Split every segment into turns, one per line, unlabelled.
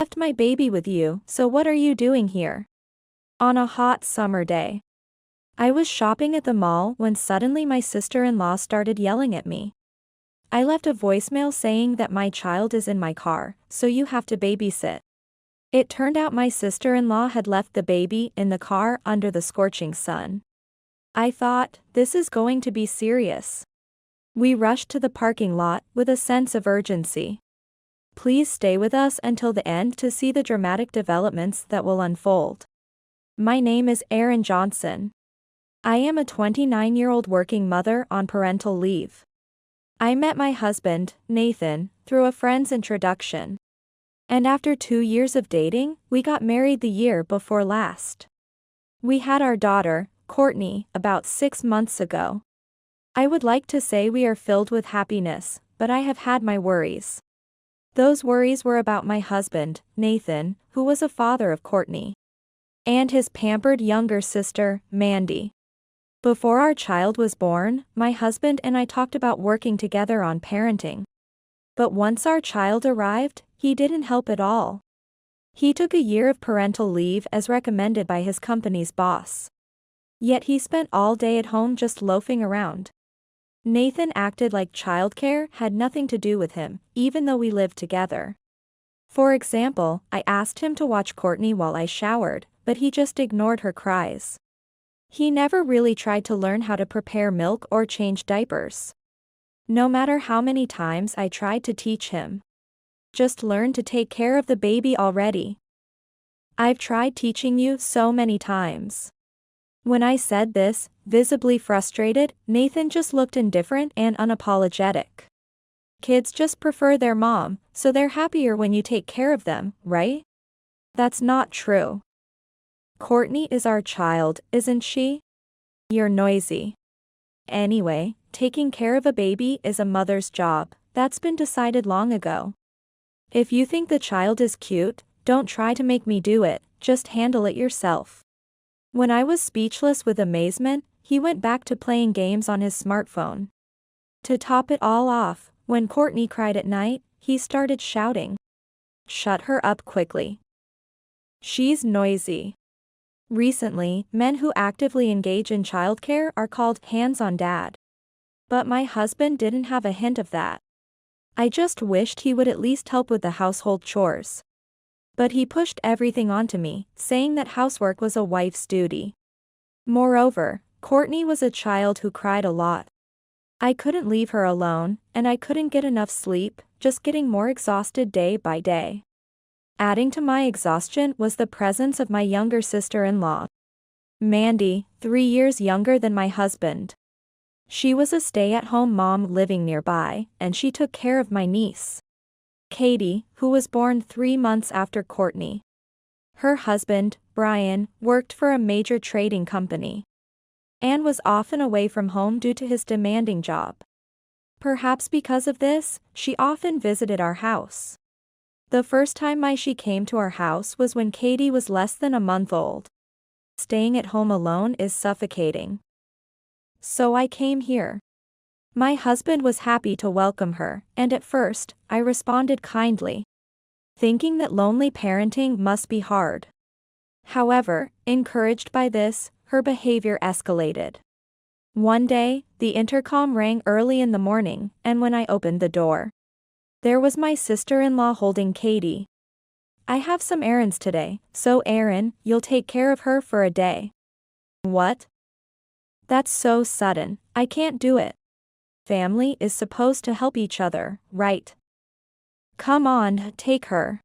Left my baby with you, so what are you doing here? On a hot summer day. I was shopping at the mall when suddenly my sister-in-law started yelling at me. I left a voicemail saying that my child is in my car, so you have to babysit. It turned out my sister-in-law had left the baby in the car under the scorching sun. I thought, this is going to be serious. We rushed to the parking lot with a sense of urgency. Please stay with us until the end to see the dramatic developments that will unfold. My name is Erin Johnson. I am a 29-year-old working mother on parental leave. I met my husband, Nathan, through a friend's introduction. And after 2 years of dating, we got married the year before last. We had our daughter, Courtney, about 6 months ago. I would like to say we are filled with happiness, but I have had my worries. Those worries were about my husband, Nathan, who was a father of Courtney, and his pampered younger sister, Mandy. Before our child was born, my husband and I talked about working together on parenting. But once our child arrived, he didn't help at all. He took a year of parental leave as recommended by his company's boss. Yet he spent all day at home just loafing around. Nathan acted like childcare had nothing to do with him, even though we lived together. For example, I asked him to watch Courtney while I showered, but he just ignored her cries. He never really tried to learn how to prepare milk or change diapers. No matter how many times I tried to teach him. Just learn to take care of the baby already. I've tried teaching you so many times. When I said this, visibly frustrated, Nathan just looked indifferent and unapologetic. Kids just prefer their mom, so they're happier when you take care of them, right? That's not true. Courtney is our child, isn't she? You're noisy. Anyway, taking care of a baby is a mother's job, that's been decided long ago. If you think the child is cute, don't try to make me do it, just handle it yourself. When I was speechless with amazement, he went back to playing games on his smartphone. To top it all off, when Courtney cried at night, he started shouting. Shut her up quickly. She's noisy. Recently, men who actively engage in childcare are called hands-on dad. But my husband didn't have a hint of that. I just wished he would at least help with the household chores. But he pushed everything onto me, saying that housework was a wife's duty. Moreover, Courtney was a child who cried a lot. I couldn't leave her alone, and I couldn't get enough sleep, just getting more exhausted day by day. Adding to my exhaustion was the presence of my younger sister-in-law, Mandy, 3 years younger than my husband. She was a stay-at-home mom living nearby, and she took care of my niece, Katie, who was born 3 months after Courtney. Her husband, Brian, worked for a major trading company and was often away from home due to his demanding job. Perhaps because of this, she often visited our house. The first time she came to our house was when Katie was less than a month old. Staying at home alone is suffocating. So I came here. My husband was happy to welcome her, and at first, I responded kindly, thinking that lonely parenting must be hard. However, encouraged by this, her behavior escalated. One day, the intercom rang early in the morning, and when I opened the door, there was my sister-in-law holding Katie. I have some errands today, so Erin, you'll take care of her for a day. What? That's so sudden, I can't do it. Family is supposed to help each other, right? Come on, take her.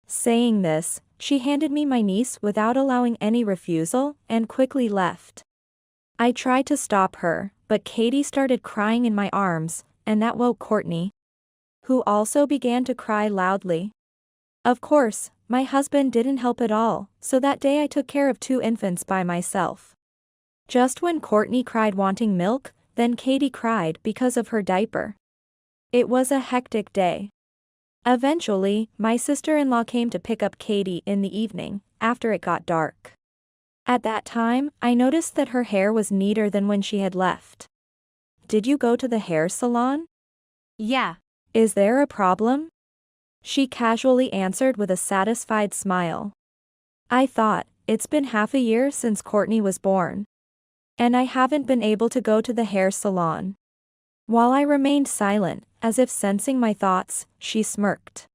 Saying this, she handed me my niece without allowing any refusal, and quickly left. I tried to stop her, but Katie started crying in my arms, and that woke Courtney, who also began to cry loudly. Of course, my husband didn't help at all, so that day I took care of 2 infants by myself. Just when Courtney cried wanting milk, then Katie cried because of her diaper. It was a hectic day. Eventually, my sister-in-law came to pick up Katie in the evening, after it got dark. At that time, I noticed that her hair was neater than when she had left. Did you go to the hair salon?
Yeah.
Is there a problem? She casually answered with a satisfied smile. I thought, it's been half a year since Courtney was born. And I haven't been able to go to the hair salon. While I remained silent, as if sensing my thoughts, she smirked.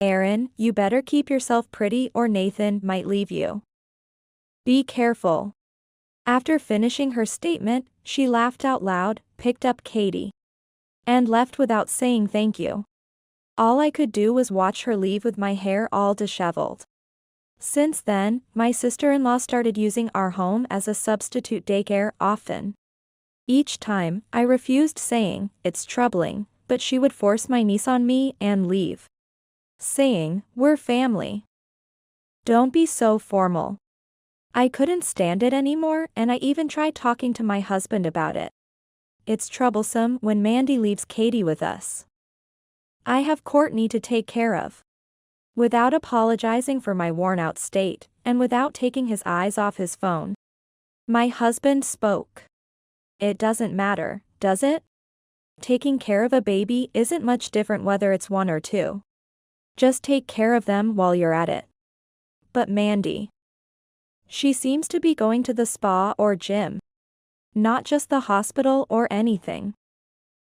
Aaron, you better keep yourself pretty or Nathan might leave you. Be careful. After finishing her statement, she laughed out loud, picked up Katie, and left without saying thank you. All I could do was watch her leave with my hair all disheveled. Since then, my sister-in-law started using our home as a substitute daycare often. Each time, I refused saying, it's troubling, but she would force my niece on me and leave, saying, we're family. Don't be so formal. I couldn't stand it anymore, and I even tried talking to my husband about it. It's troublesome when Mandy leaves Katie with us. I have Courtney to take care of. Without apologizing for my worn-out state, and without taking his eyes off his phone, my husband spoke. It doesn't matter, does it? Taking care of a baby isn't much different whether it's one or two. Just take care of them while you're at it. But Mandy. She seems to be going to the spa or gym. Not just the hospital or anything.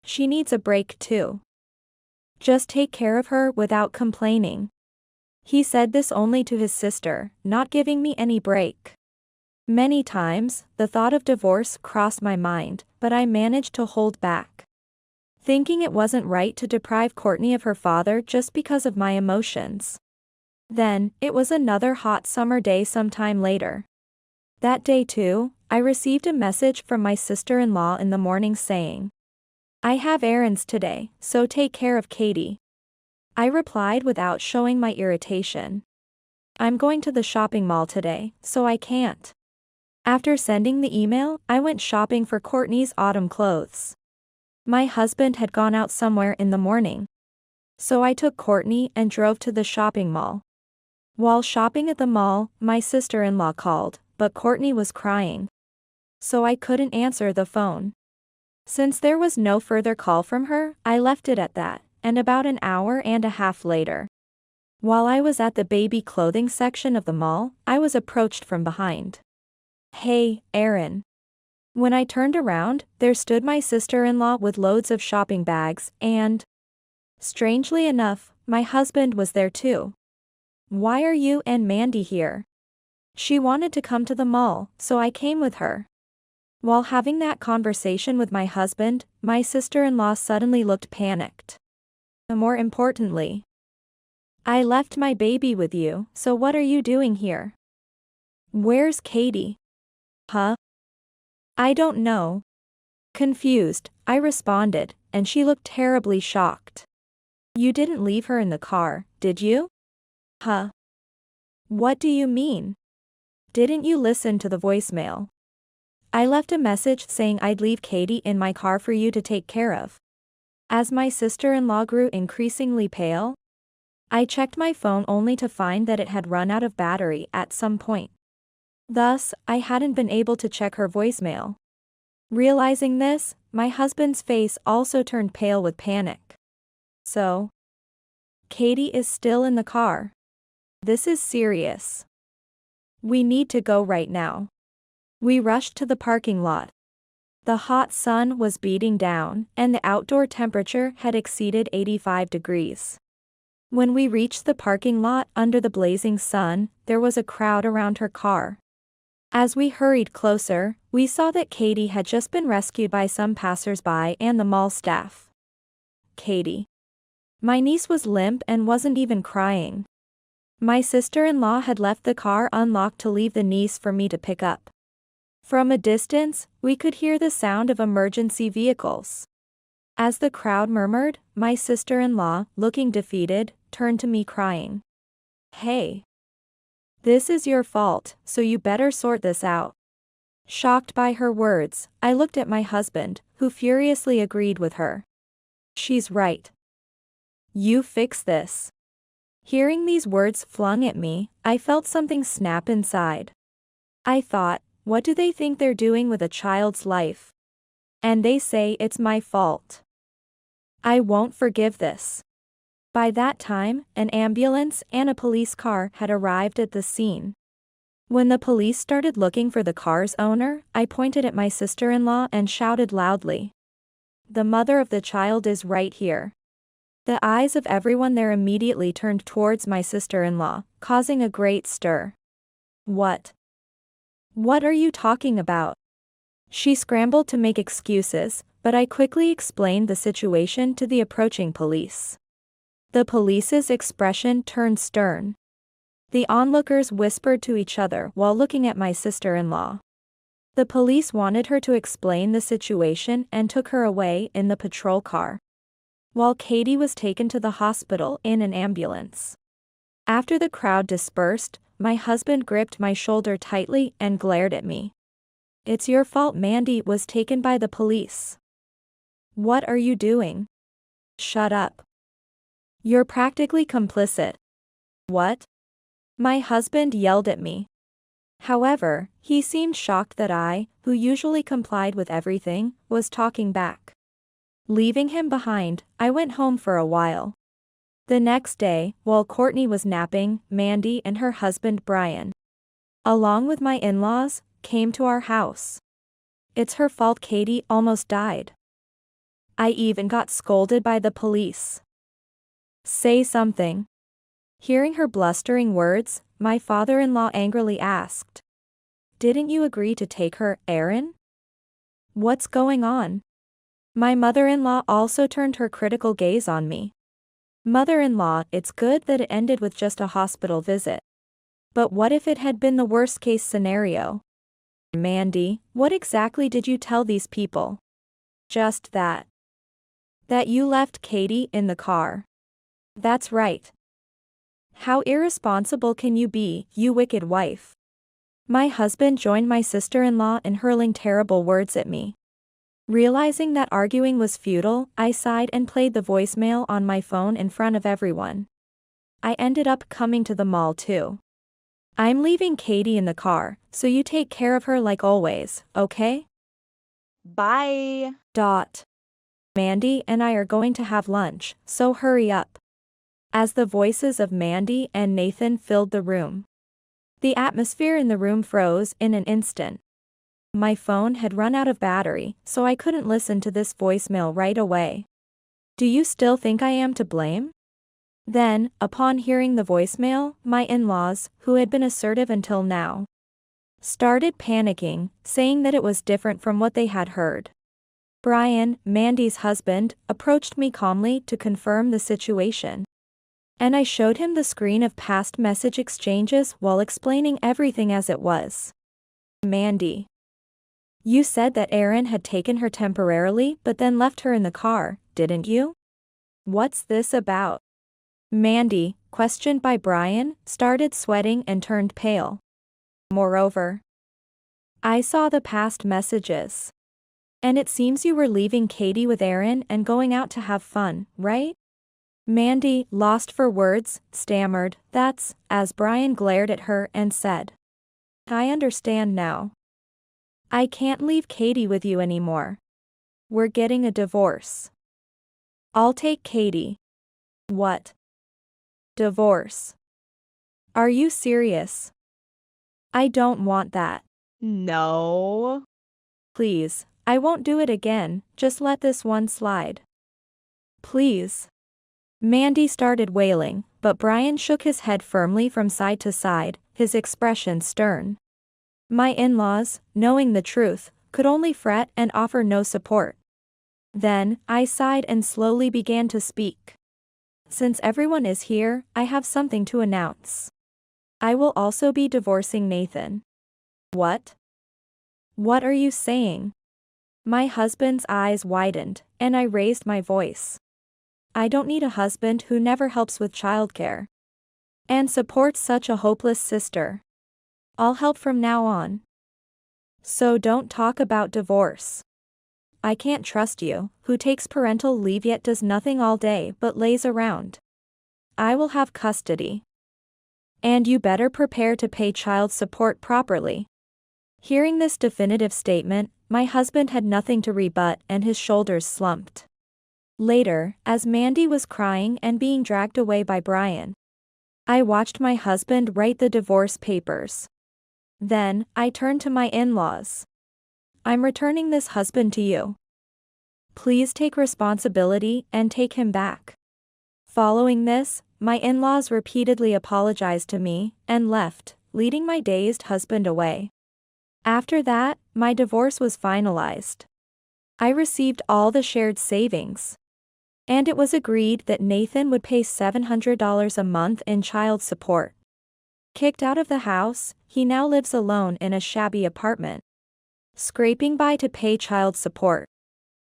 She needs a break too. Just take care of her without complaining. He said this only to his sister, not giving me any break. Many times, the thought of divorce crossed my mind, but I managed to hold back, thinking it wasn't right to deprive Courtney of her father just because of my emotions. Then, it was another hot summer day sometime later. That day too, I received a message from my sister-in-law in the morning saying, I have errands today, so take care of Katie. I replied without showing my irritation. I'm going to the shopping mall today, so I can't. After sending the email, I went shopping for Courtney's autumn clothes. My husband had gone out somewhere in the morning, so I took Courtney and drove to the shopping mall. While shopping at the mall, my sister-in-law called, but Courtney was crying, so I couldn't answer the phone. Since there was no further call from her, I left it at that, and about an hour and a half later, while I was at the baby clothing section of the mall, I was approached from behind. Hey, Aaron. When I turned around, there stood my sister-in-law with loads of shopping bags, and, strangely enough, my husband was there too. Why are you and Mandy here? She wanted to come to the mall, so I came with her. While having that conversation with my husband, my sister-in-law suddenly looked panicked. More importantly, I left my baby with you, so what are you doing here? Where's Katie? Huh? I don't know. Confused, I responded, and she looked terribly shocked. You didn't leave her in the car, did you? Huh? What do you mean? Didn't you listen to the voicemail? I left a message saying I'd leave Katie in my car for you to take care of. As my sister-in-law grew increasingly pale, I checked my phone only to find that it had run out of battery at some point. Thus, I hadn't been able to check her voicemail. Realizing this, my husband's face also turned pale with panic. So, Katie is still in the car. This is serious. We need to go right now. We rushed to the parking lot. The hot sun was beating down, and the outdoor temperature had exceeded 85 degrees. When we reached the parking lot under the blazing sun, there was a crowd around her car. As we hurried closer, we saw that Katie had just been rescued by some passers-by and the mall staff. Katie. My niece was limp and wasn't even crying. My sister-in-law had left the car unlocked to leave the niece for me to pick up. From a distance, we could hear the sound of emergency vehicles. As the crowd murmured, my sister-in-law, looking defeated, turned to me crying. Hey. This is your fault, so you better sort this out. Shocked by her words, I looked at my husband, who furiously agreed with her. She's right. You fix this. Hearing these words flung at me, I felt something snap inside. I thought, what do they think they're doing with a child's life? And they say it's my fault. I won't forgive this. By that time, an ambulance and a police car had arrived at the scene. When the police started looking for the car's owner, I pointed at my sister-in-law and shouted loudly, "The mother of the child is right here." The eyes of everyone there immediately turned towards my sister-in-law, causing a great stir. "What? What are you talking about?" She scrambled to make excuses, but I quickly explained the situation to the approaching police. The police's expression turned stern. The onlookers whispered to each other while looking at my sister-in-law. The police wanted her to explain the situation and took her away in the patrol car, while Katie was taken to the hospital in an ambulance. After the crowd dispersed, my husband gripped my shoulder tightly and glared at me. "It's your fault Mandy was taken by the police. What are you doing? Shut up. You're practically complicit." "What?" My husband yelled at me. However, he seemed shocked that I, who usually complied with everything, was talking back. Leaving him behind, I went home for a while. The next day, while Courtney was napping, Mandy and her husband Brian, along with my in-laws, came to our house. "It's her fault Katie almost died. I even got scolded by the police." "Say something." Hearing her blustering words, my father-in-law angrily asked, "Didn't you agree to take her, Aaron? What's going on?" My mother-in-law also turned her critical gaze on me. "Mother-in-law, it's good that it ended with just a hospital visit. But what if it had been the worst-case scenario?" "Mandy, what exactly did you tell these people?" "Just that. That you left Katie in the car." "That's right. How irresponsible can you be, you wicked wife?" My husband joined my sister-in-law in hurling terrible words at me. Realizing that arguing was futile, I sighed and played the voicemail on my phone in front of everyone. I ended up coming to the mall too. "I'm leaving Katie in the car, so you take care of her like always, okay?
Bye.
Mandy and I are going to have lunch, so hurry up." As the voices of Mandy and Nathan filled the room, the atmosphere in the room froze in an instant. My phone had run out of battery, so I couldn't listen to this voicemail right away. "Do you still think I am to blame?" Then, upon hearing the voicemail, my in-laws, who had been assertive until now, started panicking, saying that it was different from what they had heard. Brian, Mandy's husband, approached me calmly to confirm the situation, and I showed him the screen of past message exchanges while explaining everything as it was. "Mandy, you said that Aaron had taken her temporarily but then left her in the car, didn't you? What's this about?" Mandy, questioned by Brian, started sweating and turned pale. "Moreover, I saw the past messages. And it seems you were leaving Katie with Aaron and going out to have fun, right?" Mandy, lost for words, stammered, "That's," as Brian glared at her and said, "I understand now. I can't leave Katie with you anymore. We're getting a divorce. I'll take Katie." "What? Divorce? Are you serious?" "I don't want that."
No.
"Please, I won't do it again, just let this one slide. Please." Mandy started wailing, but Brian shook his head firmly from side to side, his expression stern. My in-laws, knowing the truth, could only fret and offer no support. Then, I sighed and slowly began to speak. "Since everyone is here, I have something to announce. I will also be divorcing Nathan." "What? What are you saying?" My husband's eyes widened, and I raised my voice. "I don't need a husband who never helps with childcare and supports such a hopeless sister. I'll help from now on. So don't talk about divorce. I can't trust you, who takes parental leave yet does nothing all day but lays around. I will have custody. And you better prepare to pay child support properly." Hearing this definitive statement, my husband had nothing to rebut and his shoulders slumped. Later, as Mandy was crying and being dragged away by Brian, I watched my husband write the divorce papers. Then, I turned to my in-laws. I'm returning this husband to you. Please take responsibility and take him back. Following this, my in-laws repeatedly apologized to me and left, leading my dazed husband away. After that, my divorce was finalized. I received all the shared savings. And it was agreed that Nathan would pay $700 a month in child support. Kicked out of the house, he now lives alone in a shabby apartment, scraping by to pay child support.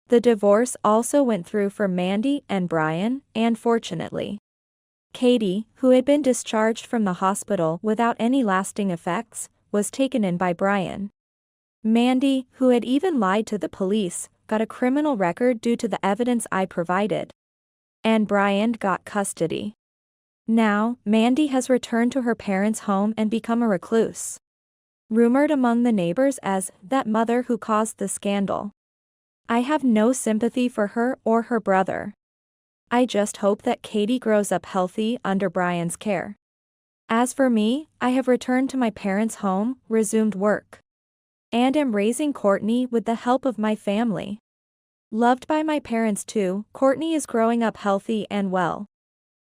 The divorce also went through for Mandy and Brian, and fortunately, Katie, who had been discharged from the hospital without any lasting effects, was taken in by Brian. Mandy, who had even lied to the police, got a criminal record due to the evidence I provided. And Brian got custody. Now, Mandy has returned to her parents' home and become a recluse, rumored among the neighbors as that mother who caused the scandal. I have no sympathy for her or her brother. I just hope that Katie grows up healthy under Brian's care. As for me, I have returned to my parents' home, resumed work, and am raising Courtney with the help of my family. Loved by my parents too, Courtney is growing up healthy and well.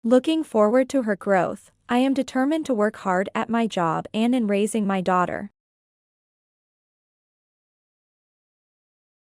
Looking forward to her growth, I am determined to work hard at my job and in raising my daughter.